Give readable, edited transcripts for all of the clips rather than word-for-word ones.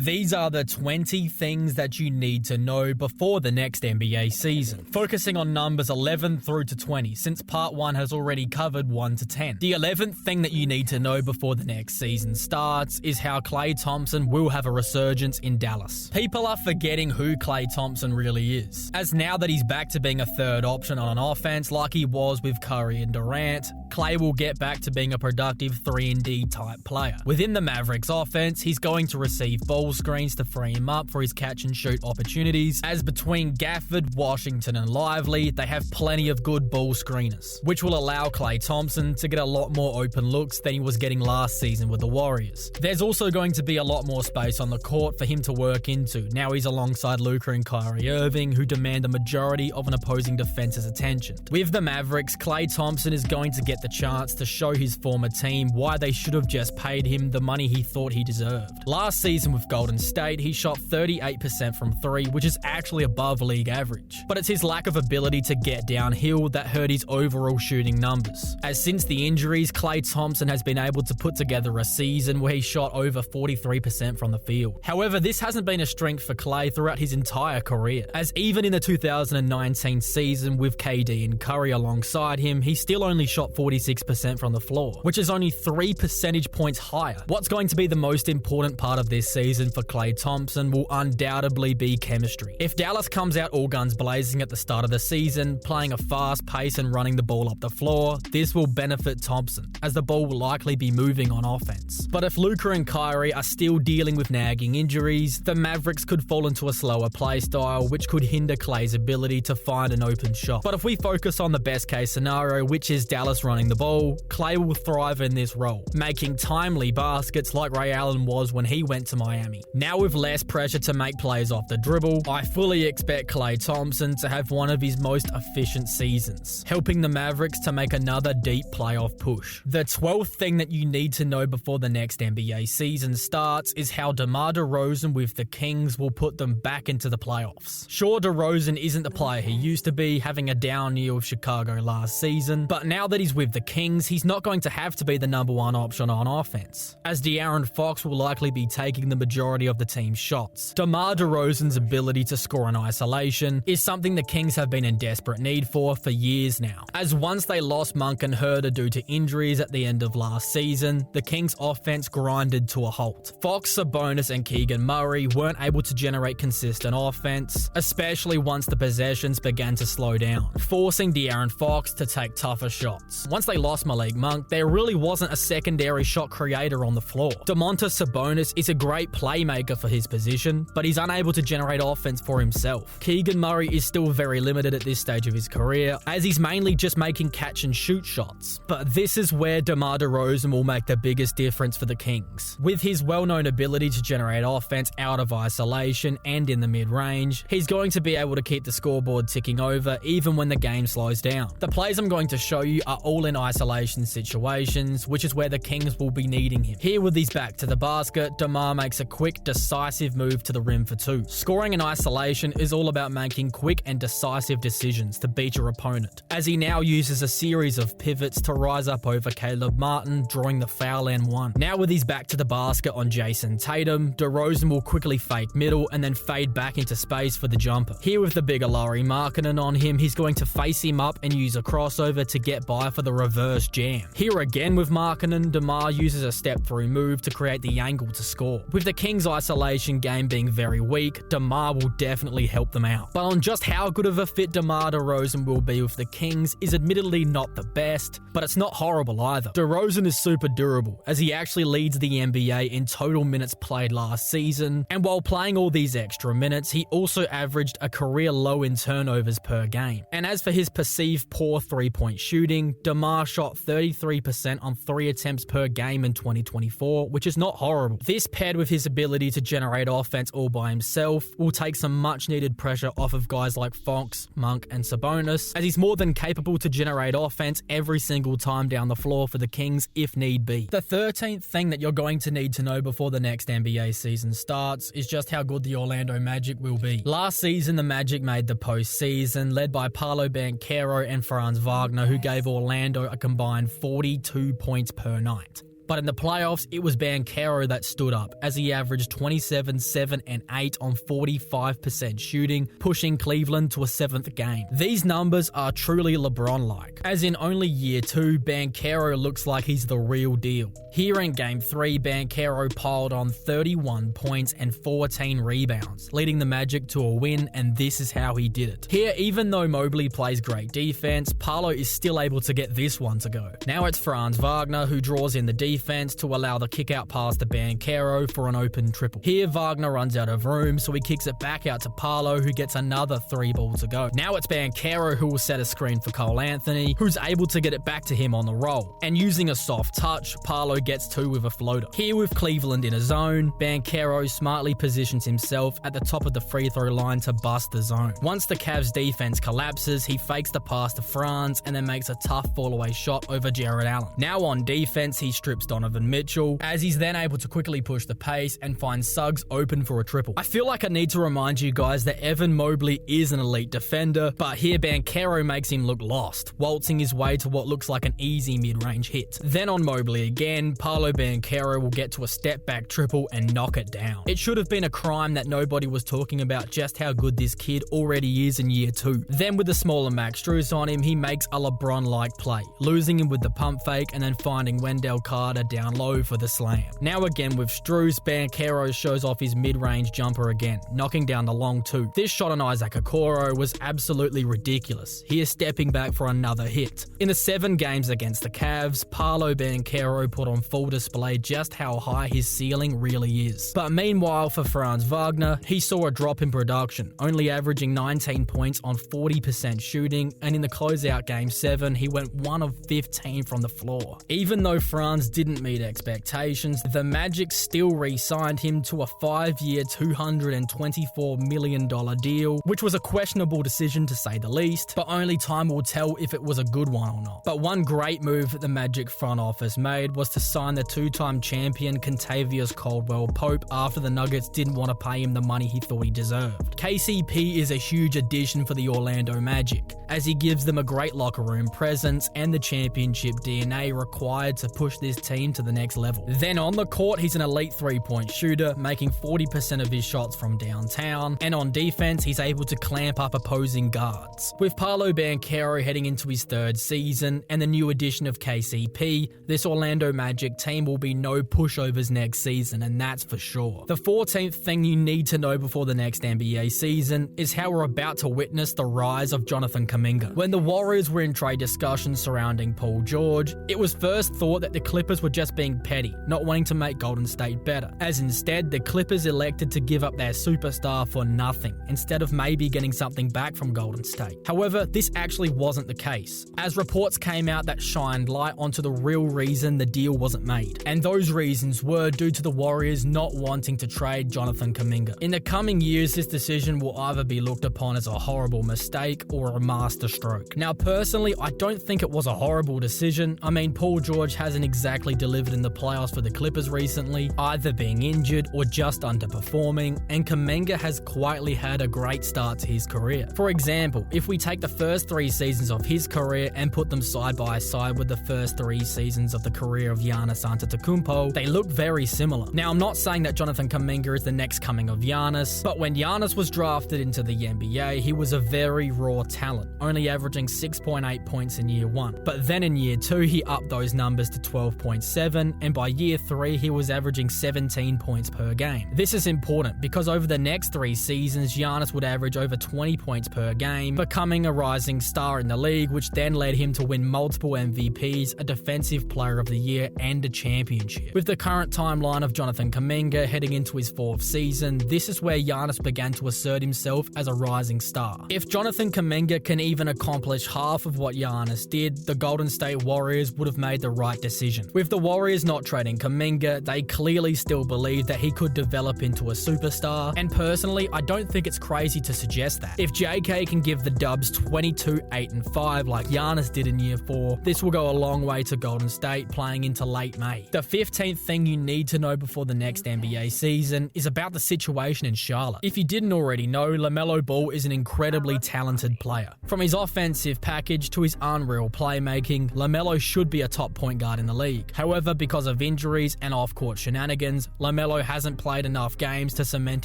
These are the 20 things that you need to know before the next NBA season, focusing on numbers 11 through to 20, since part 1 has already covered 1 to 10. The 11th thing that you need to know before the next season starts is how Klay Thompson will have a resurgence in Dallas. People are forgetting who Klay Thompson really is, as now that he's back to being a third option on an offense like he was with Curry and Durant, Klay will get back to being a productive 3-and-D type player. Within the Mavericks offense, he's going to receive ball screens to free him up for his catch-and-shoot opportunities, as between Gafford, Washington and Lively, they have plenty of good ball screeners, which will allow Klay Thompson to get a lot more open looks than he was getting last season with the Warriors. There's also going to be a lot more space on the court for him to work into. Now he's alongside Luka and Kyrie Irving, who demand the majority of an opposing defense's attention. With the Mavericks, Klay Thompson is going to get the chance to show his former team why they should have just paid him the money he thought he deserved. Last season with Golden State, he shot 38% from 3, which is actually above league average. But it's his lack of ability to get downhill that hurt his overall shooting numbers, as since the injuries, Klay Thompson has been able to put together a season where he shot over 43% from the field. However, this hasn't been a strength for Klay throughout his entire career, as even in the 2019 season with KD and Curry alongside him, he still only shot 46% from the floor, which is only 3 percentage points higher. What's going to be the most important part of this season for Klay Thompson will undoubtedly be chemistry. If Dallas comes out all guns blazing at the start of the season, playing a fast pace and running the ball up the floor, this will benefit Thompson, as the ball will likely be moving on offense. But if Luka and Kyrie are still dealing with nagging injuries, the Mavericks could fall into a slower play style, which could hinder Klay's ability to find an open shot. But if we focus on the best case scenario, which is Dallas running the ball, Klay will thrive in this role, making timely baskets like Ray Allen was when he went to Miami. Now with less pressure to make plays off the dribble, I fully expect Klay Thompson to have one of his most efficient seasons, helping the Mavericks to make another deep playoff push. The 12th thing that you need to know before the next NBA season starts is how DeMar DeRozan with the Kings will put them back into the playoffs. Sure, DeRozan isn't the player he used to be, having a down year with Chicago last season, but now that he's with the Kings, he's not going to have to be the number one option on offense, as De'Aaron Fox will likely be taking the majority of the team's shots. DeMar DeRozan's ability to score in isolation is something the Kings have been in desperate need for years now, as once they lost Monk and Herder due to injuries at the end of last season, the Kings' offense grinded to a halt. Fox, Sabonis and Keegan Murray weren't able to generate consistent offense, especially once the possessions began to slow down, forcing De'Aaron Fox to take tougher shots. Once they lost Malik Monk, there really wasn't a secondary shot creator on the floor. Domantas Sabonis is a great playmaker for his position, but he's unable to generate offense for himself. Keegan Murray is still very limited at this stage of his career, as he's mainly just making catch and shoot shots. But this is where DeMar DeRozan will make the biggest difference for the Kings. With his well-known ability to generate offense out of isolation and in the mid-range, he's going to be able to keep the scoreboard ticking over even when the game slows down. The plays I'm going to show you are all in isolation situations, which is where the Kings will be needing him. Here with his back to the basket, DeMar makes a quick, decisive move to the rim for 2. Scoring in isolation is all about making quick and decisive decisions to beat your opponent, as he now uses a series of pivots to rise up over Caleb Martin, drawing the foul and 1. Now with his back to the basket on Jason Tatum, DeRozan will quickly fake middle and then fade back into space for the jumper. Here with the bigger Lauri Markkanen on him, he's going to face him up and use a crossover to get by for the reverse jam. Here again with Markkanen, DeMar uses a step-through move to create the angle to score. With the Kings' isolation game being very weak, DeMar will definitely help them out. But on just how good of a fit DeMar DeRozan will be with the Kings is admittedly not the best, but it's not horrible either. DeRozan is super durable, as he actually leads the NBA in total minutes played last season, and while playing all these extra minutes, he also averaged a career low in turnovers per game. And as for his perceived poor three-point shooting, DeMar shot 33% on 3 attempts per game in 2024, which is not horrible. This paired with his ability to generate offense all by himself will take some much needed pressure off of guys like Fox, Monk and Sabonis, as he's more than capable to generate offense every single time down the floor for the Kings if need be. The 13th thing that you're going to need to know before the next NBA season starts is just how good the Orlando Magic will be. Last season, the Magic made the postseason, led by Paolo Banchero and Franz Wagner, who gave Orlando a combined 42 points per night. But in the playoffs, it was Banchero that stood up, as he averaged 27, 7, and 8 on 45% shooting, pushing Cleveland to a 7th game. These numbers are truly LeBron-like, as in only year 2, Banchero looks like he's the real deal. Here in Game 3, Banchero piled on 31 points and 14 rebounds, leading the Magic to a win, and this is how he did it. Here, even though Mobley plays great defense, Paolo is still able to get this one to go. Now it's Franz Wagner who draws in the defense to allow the kick-out pass to Banchero for an open triple. Here, Wagner runs out of room, so he kicks it back out to Paolo, who gets another 3 ball to go. Now it's Banchero who will set a screen for Cole Anthony, who's able to get it back to him on the roll. And using a soft touch, Paolo gets 2 with a floater. Here with Cleveland in a zone, Banchero smartly positions himself at the top of the free throw line to bust the zone. Once the Cavs defense collapses, he fakes the pass to Franz and then makes a tough fall-away shot over Jared Allen. Now on defense, he strips Donovan Mitchell, as he's then able to quickly push the pace and find Suggs open for a triple. I feel like I need to remind you guys that Evan Mobley is an elite defender, but here Banchero makes him look lost, waltzing his way to what looks like an easy mid-range hit. Then on Mobley again, Paolo Banchero will get to a step-back triple and knock it down. It should have been a crime that nobody was talking about just how good this kid already is in year 2. Then with the smaller Max Strus on him, he makes a LeBron-like play, losing him with the pump fake and then finding Wendell Carter down low for the slam. Now again with Strus, Banchero shows off his mid-range jumper again, knocking down the long 2. This shot on Isaac Okoro was absolutely ridiculous. He is stepping back for another hit. In the 7 games against the Cavs, Paolo Banchero put on full display just how high his ceiling really is. But meanwhile for Franz Wagner, he saw a drop in production, only averaging 19 points on 40% shooting, and in the closeout Game 7, he went 1 of 15 from the floor. Even though Franz didn't meet expectations, the Magic still re-signed him to a 5-year, $224 million deal, which was a questionable decision to say the least, but only time will tell if it was a good one or not. But one great move that the Magic front office made was to sign the 2-time champion Kentavious Caldwell-Pope after the Nuggets didn't want to pay him the money he thought he deserved. KCP is a huge addition for the Orlando Magic, as he gives them a great locker room presence and the championship DNA required to push this team to the next level. Then on the court, he's an elite 3-point shooter, making 40% of his shots from downtown, and on defense, he's able to clamp up opposing guards. With Paolo Banchero heading into his 3rd season and the new addition of KCP, this Orlando Magic team will be no pushovers next season, and that's for sure. The 14th thing you need to know before the next NBA season is how we're about to witness the rise of Jonathan Kuminga. When the Warriors were in trade discussions surrounding Paul George, it was first thought that the Clippers were just being petty, not wanting to make Golden State better, as instead the Clippers elected to give up their superstar for nothing, instead of maybe getting something back from Golden State. However, this actually wasn't the case, as reports came out that shined light onto the real reason the deal wasn't made, and those reasons were due to the Warriors not wanting to trade Jonathan Kuminga. In the coming years, this decision will either be looked upon as a horrible mistake or a masterstroke. Now personally, I don't think it was a horrible decision. I mean, Paul George hasn't exactly delivered in the playoffs for the Clippers recently, either being injured or just underperforming, and Kuminga has quietly had a great start to his career. For example, if we take the first 3 seasons of his career and put them side by side with the first 3 seasons of the career of Giannis Antetokounmpo, they look very similar. Now, I'm not saying that Jonathan Kuminga is the next coming of Giannis, but when Giannis was drafted into the NBA, he was a very raw talent, only averaging 6.8 points in year 1. But then in year 2, he upped those numbers to 12.7, and by year 3, he was averaging 17 points per game. This is important because over the next 3 seasons, Giannis would average over 20 points per game, becoming a rising star in the league, which then led him to win multiple MVPs, a Defensive Player of the Year, and a championship. With the current timeline of Jonathan Kuminga heading into his 4th season, this is where Giannis began to assert himself as a rising star. If Jonathan Kuminga can even accomplish half of what Giannis did, the Golden State Warriors would have made the right decision. With the Warriors not trading Kuminga, they clearly still believe that he could develop into a superstar, and personally, I don't think it's crazy to suggest that. If JK can give the Dubs 22, 8, and 5 like Giannis did in year 4, this will go a long way to Golden State playing into late May. The 15th thing you need to know before the next NBA season is about the situation in Charlotte. If you didn't already know, LaMelo Ball is an incredibly talented player. From his offensive package to his unreal playmaking, LaMelo should be a top point guard in the league. However, because of injuries and off-court shenanigans, LaMelo hasn't played enough games to cement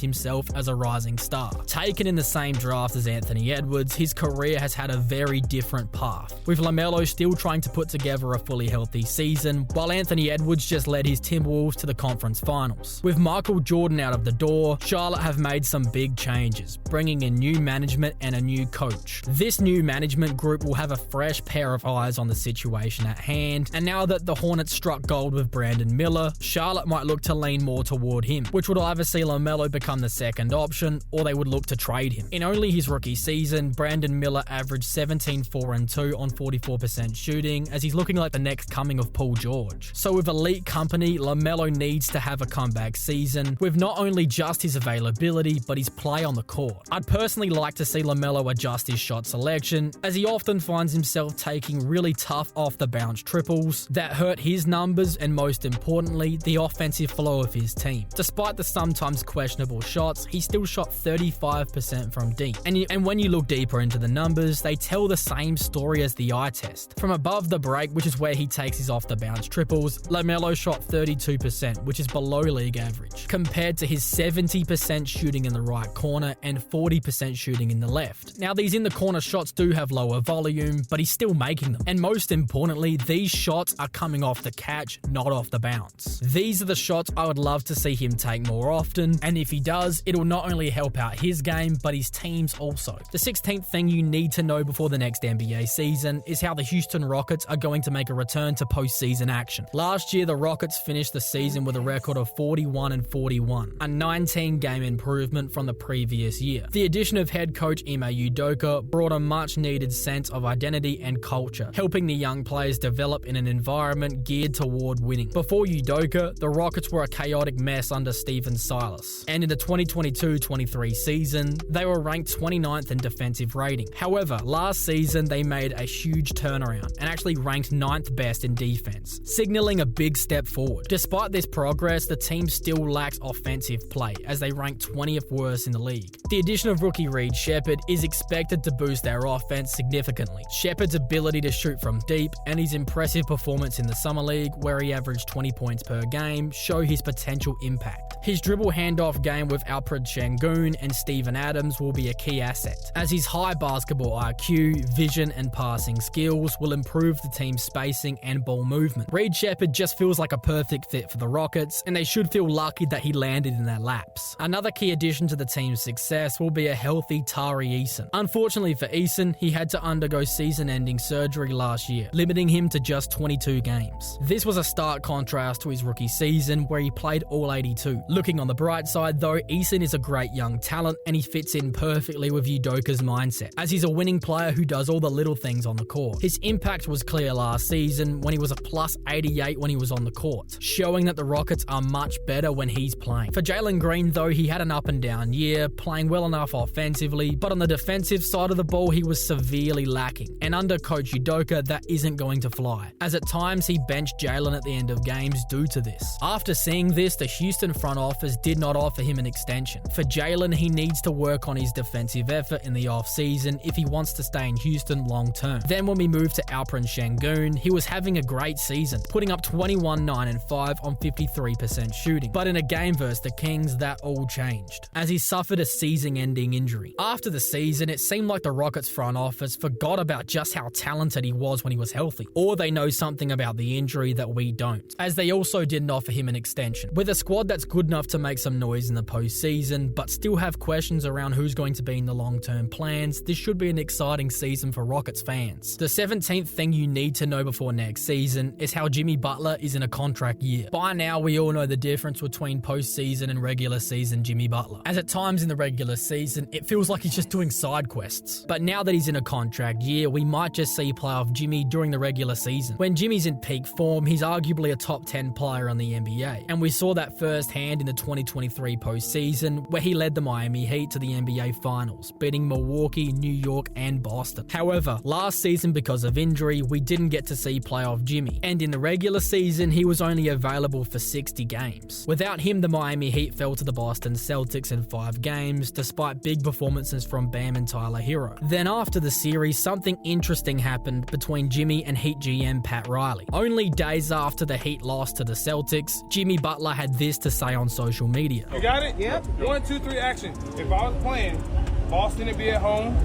himself as a rising star. Taken in the same draft as Anthony Edwards, his career has had a very different path, with LaMelo still trying to put together a fully healthy season, while Anthony Edwards just led his Timberwolves to the conference finals. With Michael Jordan out of the door, Charlotte have made some big changes, bringing in new management and a new coach. This new management group will have a fresh pair of eyes on the situation at hand, and now that the Hornets struck gold with Brandon Miller, Charlotte might look to lean more toward him, which would either see LaMelo become the second option, or they would look to trade him. In only his rookie season, Brandon Miller averaged 17, 4 and 2 on 44% shooting, as he's looking like the next coming of Paul George. So with elite company, LaMelo needs to have a comeback season, with not only just his availability, but his play on the court. I'd personally like to see LaMelo adjust his shot selection, as he often finds himself taking really tough off-the-bounce triples that hurt his numbers and, most importantly, the offensive flow of his team. Despite the sometimes questionable shots, he still shot 35% from deep. And when you look deeper into the numbers, they tell the same story as the eye test. From above the break, which is where he takes his off-the-bounce triples, LaMelo shot 32%, which is below league average, compared to his 70% shooting in the right corner and 40% shooting in the left. Now, these in-the-corner shots do have lower volume, but he's still making them. And most importantly, these shots are coming off the catch, not off the bounce. These are the shots I would love to see him take more often, and if he does, it'll not only help out his game, but his team's also. The 16th thing you need to know before the next NBA season is how the Houston Rockets are going to make a return to postseason action. Last year, the Rockets finished the season with a record of 41 and 41, a 19-game improvement from the previous year. The addition of head coach Ime Udoka brought a much-needed sense of identity and culture, helping the young players develop in an environment geared toward winning. Before Udoka, the Rockets were a chaotic mess under Stephen Silas, and in the 2022-23 season, they were ranked 29th in defensive rating. However, last season they made a huge turnaround and actually ranked 9th best in defense, signaling a big step forward. Despite this progress, the team still lacks offensive play, as they rank 20th worst in the league. The addition of rookie Reed Shepherd is expected to boost their offense significantly. Shepherd's ability to shoot from deep and his impressive performance in the Summer League, where he averaged 20 points per game, show his potential impact. His dribble handoff game with Alfred Şengün and Steven Adams will be a key asset, as his high basketball IQ, vision, and passing skills will improve the team's spacing and ball movement. Reed Shepherd just feels like a perfect fit for the Rockets, and they should feel lucky that he landed in their laps. Another key addition to the team's success will be a healthy Tari Eason. Unfortunately for Eason, he had to undergo season-ending surgery last year, limiting him to just 22 games. This was a stark contrast to his rookie season, where he played all 82. Looking on the bright side though, Eason is a great young talent, and he fits in perfectly with Udoka's mindset, as he's a winning player who does all the little things on the court. His impact was clear last season when he was a plus 88 when he was on the court, showing that the Rockets are much better when he's playing. For Jalen Green though, he had an up and down year, playing well enough offensively, but on the defensive side of the ball he was severely lacking, and under coach Udoka that isn't going to fly, as at times he benched Jalen at the end of games due to this. After seeing this, the Houston front office did not offer him an extension. For Jalen, he needs to work on his defensive effort in the offseason if he wants to stay in Houston long term. Then when we move to Alperen Şengün, he was having a great season, putting up 21, 9 and 5 on 53% shooting. But in a game versus the Kings, that all changed, as he suffered a season-ending injury. After the season, it seemed like the Rockets front office forgot about just how talented he was when he was healthy, or they know something about the injury that we don't, as they also didn't offer him an extension. With a squad that's good enough to make some noise in the postseason, but still have questions around who's going to be in the long-term plans, this should be an exciting season for Rockets fans. The 17th thing you need to know before next season is how Jimmy Butler is in a contract year. By now, we all know the difference between postseason and regular season Jimmy Butler, as at times in the regular season, it feels like he's just doing side quests. But now that he's in a contract year, we might just see playoff Jimmy during the regular season. When Jimmy's in peak form, he's arguably a top 10 player on the NBA, and we saw that firsthand in the 2023 postseason, where he led the Miami Heat to the NBA Finals, beating Milwaukee, New York, and Boston. However, last season, because of injury, we didn't get to see playoff Jimmy, and in the regular season, he was only available for 60 games. Without him, the Miami Heat fell to the Boston Celtics in 5 games, despite big performances from Bam and Tyler Hero. Then after the series, something interesting happened between Jimmy and Heat GM Pat Riley. Only days after the Heat lost to the Celtics, Jimmy Butler had this to say on social media. You got it? Yep. 1, 2, 3, action. If I was playing, Boston would be at home,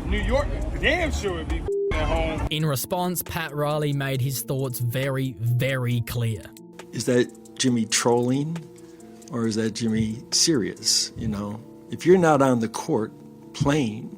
New York damn sure would be at home. In response, Pat Riley made his thoughts very, very clear. Is that Jimmy trolling or is that Jimmy serious? You know, if you're not on the court playing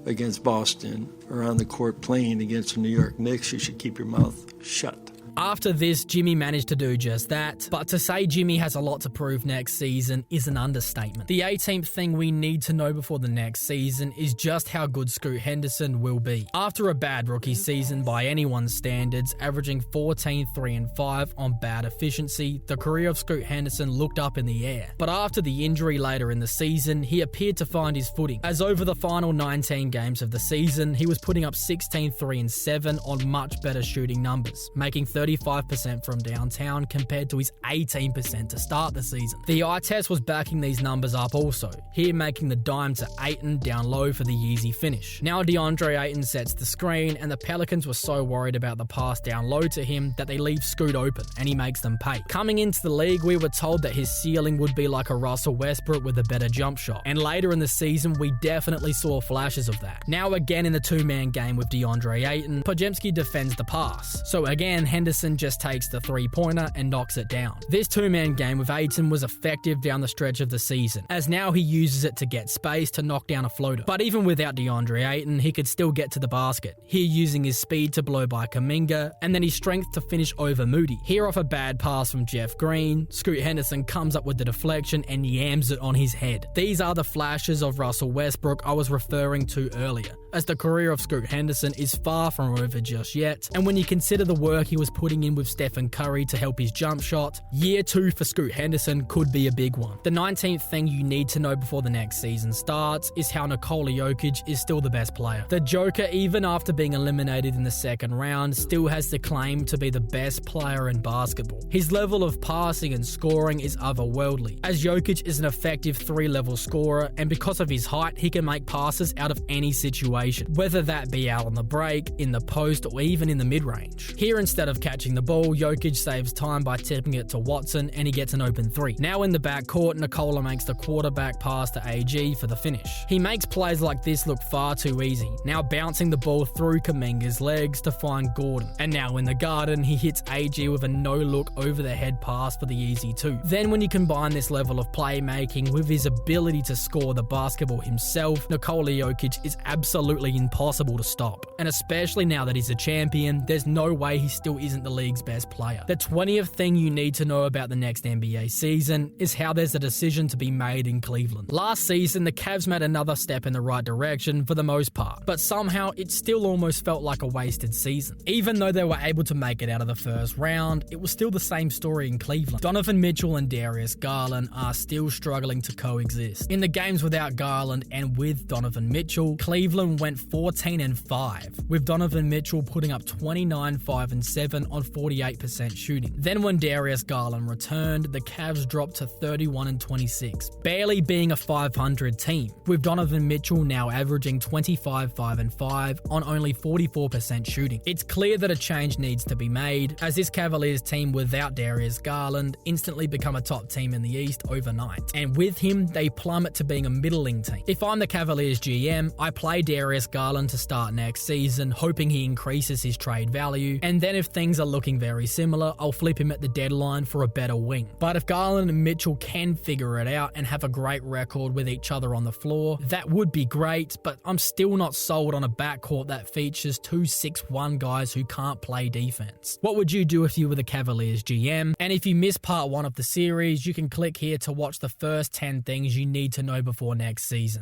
against Boston or on the court playing against the New York Knicks, you should keep your mouth shut. After this, Jimmy managed to do just that, but to say Jimmy has a lot to prove next season is an understatement. The 18th thing we need to know before the next season is just how good Scoot Henderson will be. After a bad rookie season by anyone's standards, averaging 14, 3 and 5 on bad efficiency, the career of Scoot Henderson looked up in the air. But after the injury later in the season, he appeared to find his footing, as over the final 19 games of the season, he was putting up 16, 3 and 7 on much better shooting numbers, making 35% from downtown compared to his 18% to start the season. The eye test was backing these numbers up also, here making the dime to Ayton down low for the easy finish. Now DeAndre Ayton sets the screen, and the Pelicans were so worried about the pass down low to him that they leave Scoot open, and he makes them pay. Coming into the league, we were told that his ceiling would be like a Russell Westbrook with a better jump shot, and later in the season we definitely saw flashes of that. Now again in the two-man game with DeAndre Ayton, Podziemski defends the pass, so again Henderson just takes the three-pointer and knocks it down. This two-man game with Ayton was effective down the stretch of the season, as now he uses it to get space to knock down a floater. But even without DeAndre Ayton, he could still get to the basket, here using his speed to blow by Kuminga, and then his strength to finish over Moody. Here off a bad pass from Jeff Green, Scoot Henderson comes up with the deflection and yams it on his head. These are the flashes of Russell Westbrook I was referring to earlier, as the career of Scoot Henderson is far from over just yet, and when you consider the work he was putting in with Stephen Curry to help his jump shot, year 2 for Scoot Henderson could be a big one. The 19th thing you need to know before the next season starts is how Nikola Jokic is still the best player. The Joker, even after being eliminated in the second round, still has the claim to be the best player in basketball. His level of passing and scoring is otherworldly, as Jokic is an effective 3-level scorer, and because of his height, he can make passes out of any situation, whether that be out on the break, in the post, or even in the mid-range. Here, instead of catching the ball, Jokic saves time by tipping it to Watson, and he gets an open 3. Now in the backcourt, Nikola makes the quarterback pass to AG for the finish. He makes plays like this look far too easy, now bouncing the ball through Kuminga's legs to find Gordon. And now in the Garden, he hits AG with a no-look over-the-head pass for the easy 2. Then when you combine this level of playmaking with his ability to score the basketball himself, Nikola Jokic is absolutely impossible to stop. And especially now that he's a champion, there's no way he still isn't the league's best player. The 20th thing you need to know about the next NBA season is how there's a decision to be made in Cleveland. Last season, the Cavs made another step in the right direction for the most part, but somehow it still almost felt like a wasted season. Even though they were able to make it out of the first round, it was still the same story in Cleveland. Donovan Mitchell and Darius Garland are still struggling to coexist. In the games without Garland and with Donovan Mitchell, Cleveland went 14-5, with Donovan Mitchell putting up 29, 5 and 7 on 48% shooting. Then when Darius Garland returned, the Cavs dropped to 31-26, barely being a 500 team, with Donovan Mitchell now averaging 25, 5 and 5 on only 44% shooting. It's clear that a change needs to be made, as this Cavaliers team without Darius Garland instantly become a top team in the East overnight, and with him, they plummet to being a middling team. If I'm the Cavaliers GM, I play Darius Garland to start next season, hoping he increases his trade value, and then if things are looking very similar, I'll flip him at the deadline for a better wing. But if Garland and Mitchell can figure it out and have a great record with each other on the floor, that would be great, but I'm still not sold on a backcourt that features 2 6'1" guys who can't play defense. What would you do if you were the Cavaliers GM? And if you missed part 1 of the series, you can click here to watch the first 10 things you need to know before next season.